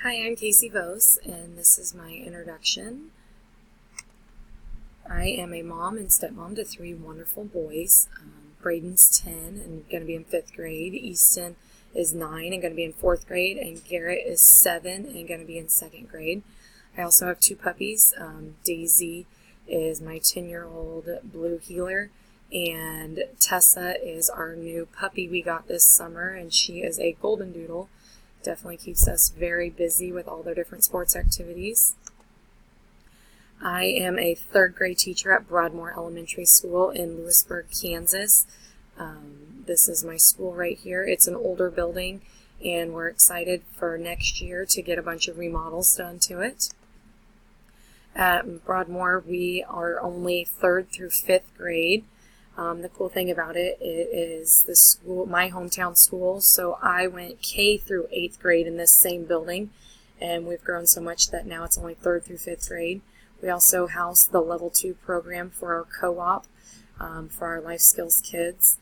Hi, I'm Casey Vose, and this is my introduction. I am a mom and stepmom to three wonderful boys. Braden's 10 and going to be in 5th grade. Easton is 9 and going to be in 4th grade. And Garrett is 7 and going to be in 2nd grade. I also have two puppies. Daisy is my 10-year-old blue heeler, and Tessa is our new puppy we got this summer, and she is a golden doodle. Definitely keeps us very busy with all their different sports activities. I am a 3rd grade teacher at Broadmoor Elementary School in Lewisburg, Kansas. This is my school right here. It's an older building, and we're excited for next year to get a bunch of remodels done to it. At Broadmoor, we are only 3rd through 5th grade. The cool thing about it is the school, my hometown school, so I went K through 8th grade in this same building, and we've grown so much that now it's only 3rd through 5th grade. We also house the Level 2 program for our co-op for our life skills kids.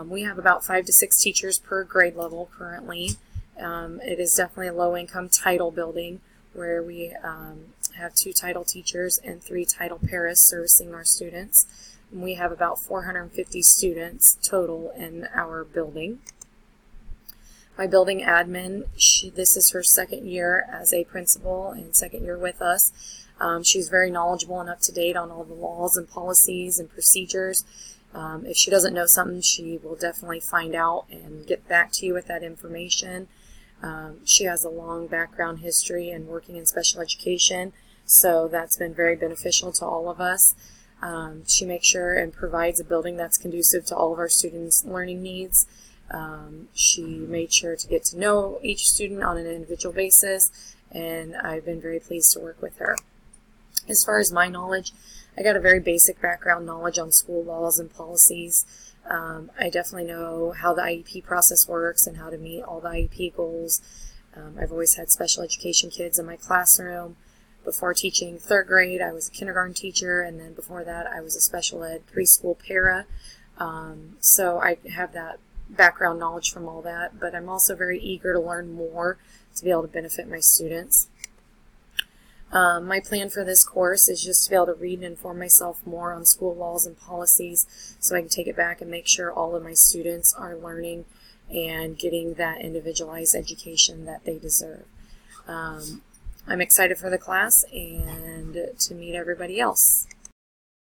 We have about 5 to 6 teachers per grade level currently. It is definitely a low-income title building where we have 2 title teachers and 3 title paras servicing our students. We have about 450 students total in our building. My building admin, this is her 2nd year as a principal and 2nd year with us. She's very knowledgeable and up to date on all the laws and policies and procedures. If she doesn't know something, she will definitely find out and get back to you with that information. She has a long background history in working in special education, so that's been very beneficial to all of us. She makes sure and provides a building that's conducive to all of our students' learning needs. She made sure to get to know each student on an individual basis, and I've been very pleased to work with her. As far as my knowledge, I got a very basic background knowledge on school laws and policies. I definitely know how the IEP process works and how to meet all the IEP goals. I've always had special education kids in my classroom. Before teaching 3rd grade, I was a kindergarten teacher, and then before that, I was a special ed preschool para. So I have that background knowledge from all that, but I'm also very eager to learn more to be able to benefit my students. My plan for this course is just to be able to read and inform myself more on school laws and policies so I can take it back and make sure all of my students are learning and getting that individualized education that they deserve. I'm excited for the class and to meet everybody else.